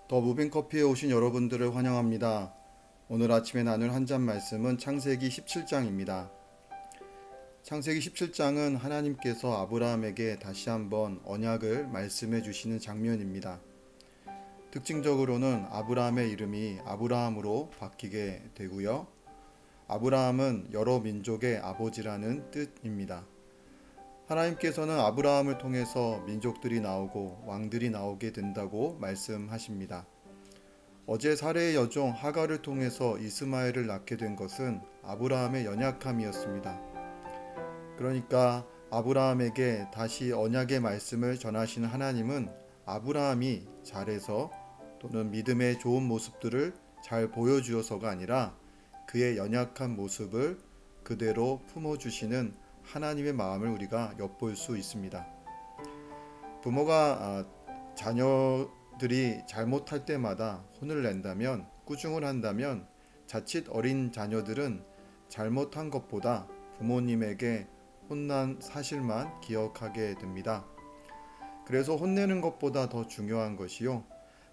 더 무빙커피에 오신 여러분들을 환영합니다. 오늘 아침에 나눌 한 잔 말씀은 창세기 17장입니다. 창세기 17장은 하나님께서 아브라함에게 다시 한번 언약을 말씀해 주시는 장면입니다. 특징적으로는 아브라함의 이름이 아브라함으로 바뀌게 되고요. 아브라함은 여러 민족의 아버지라는 뜻입니다. 하나님께서는 아브라함을 통해서 민족들이 나오고 왕들이 나오게 된다고 말씀하십니다. 어제 사레의 여종 하갈을 통해서 이스마엘을 낳게 된 것은 아브라함의 연약함이었습니다. 그러니까 아브라함에게 다시 언약의 말씀을 전하시는 하나님은 아브라함이 잘해서 또는 믿음의 좋은 모습들을 잘 보여주어서가 아니라 그의 연약한 모습을 그대로 품어주시는 하나님의 마음을 우리가 엿볼 수 있습니다. 부모가 자녀들이 잘못할 때마다 혼을 낸다면, 꾸중을 한다면 자칫 어린 자녀들은 잘못한 것보다 부모님에게 혼난 사실만 기억하게 됩니다. 그래서 혼내는 것보다 더 중요한 것이요,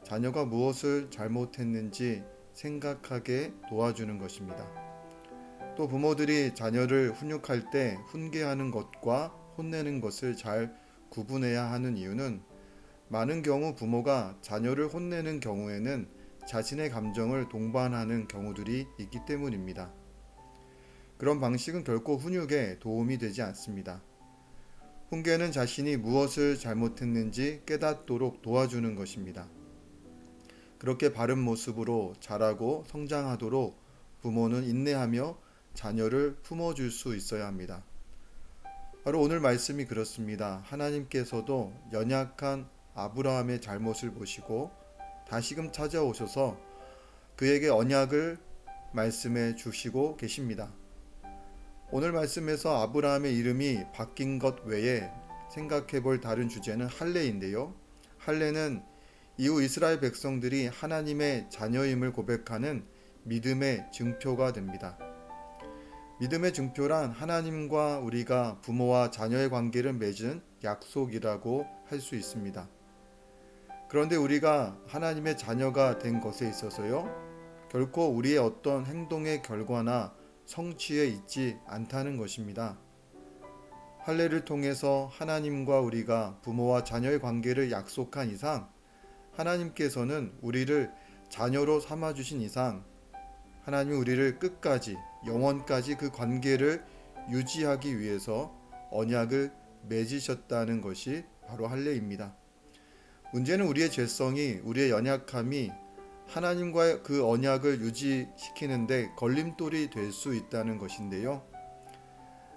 자녀가 무엇을 잘못했는지 생각하게 도와주는 것입니다. 또 부모들이 자녀를 훈육할 때 훈계하는 것과 혼내는 것을 잘 구분해야 하는 이유는 많은 경우 부모가 자녀를 혼내는 경우에는 자신의 감정을 동반하는 경우들이 있기 때문입니다. 그런 방식은 결코 훈육에 도움이 되지 않습니다. 훈계는 자신이 무엇을 잘못했는지 깨닫도록 도와주는 것입니다. 그렇게 바른 모습으로 자라고 성장하도록 부모는 인내하며 자녀를 품어줄 수 있어야 합니다. 바로 오늘 말씀이 그렇습니다. 하나님께서도 연약한 아브라함의 잘못을 보시고 다시금 찾아오셔서 그에게 언약을 말씀해 주시고 계십니다. 오늘 말씀에서 아브라함의 이름이 바뀐 것 외에 생각해 볼 다른 주제는 할례인데요. 할례는 이후 이스라엘 백성들이 하나님의 자녀임을 고백하는 믿음의 증표가 됩니다. 믿음의 증표란 하나님과 우리가 부모와 자녀의 관계를 맺은 약속이라고 할 수 있습니다. 그런데 우리가 하나님의 자녀가 된 것에 있어서요, 결코 우리의 어떤 행동의 결과나 성취에 있지 않다는 것입니다. 할례를 통해서 하나님과 우리가 부모와 자녀의 관계를 약속한 이상, 하나님께서는 우리를 자녀로 삼아주신 이상, 하나님이 우리를 끝까지, 영원까지 그 관계를 유지하기 위해서 언약을 맺으셨다는 것이 바로 할례입니다. 문제는 우리의 죄성이, 우리의 연약함이 하나님과의 그 언약을 유지시키는데 걸림돌이 될 수 있다는 것인데요.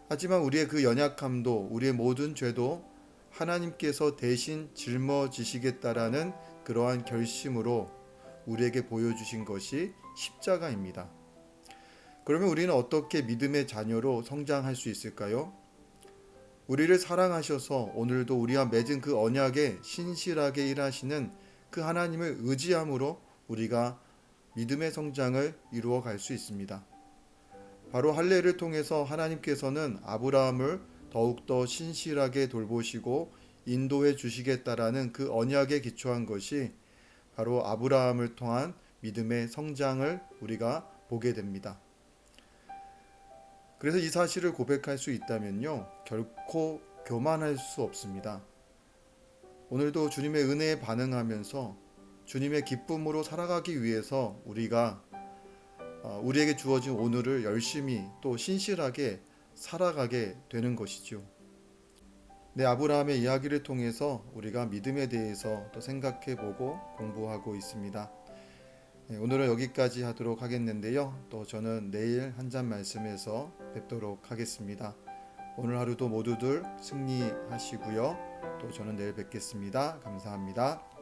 하지만 우리의 그 연약함도, 우리의 모든 죄도 하나님께서 대신 짊어지시겠다라는 그러한 결심으로 우리에게 보여주신 것이 십자가입니다. 그러면 우리는 어떻게 믿음의 자녀로 성장할 수 있을까요? 우리를 사랑하셔서 오늘도 우리와 맺은 그 언약에 신실하게 일하시는 그 하나님을 의지함으로 우리가 믿음의 성장을 이루어 갈 수 있습니다. 바로 할례를 통해서 하나님께서는 아브라함을 더욱더 신실하게 돌보시고 인도해 주시겠다라는 그 언약에 기초한 것이 바로 아브라함을 통한 믿음의 성장을 우리가 보게 됩니다. 그래서 이 사실을 고백할 수 있다면요, 결코 교만할 수 없습니다. 오늘도 주님의 은혜에 반응하면서 주님의 기쁨으로 살아가기 위해서 우리가 우리에게 주어진 오늘을 열심히 또 신실하게 살아가게 되는 것이죠. 아브라함의 이야기를 통해서 우리가 믿음에 대해서 또 생각해보고 공부하고 있습니다. 오늘은 여기까지 하도록 하겠는데요. 또 저는 내일 한 잔 말씀에서 뵙도록 하겠습니다. 오늘 하루도 모두들 승리하시고요. 또 저는 내일 뵙겠습니다. 감사합니다.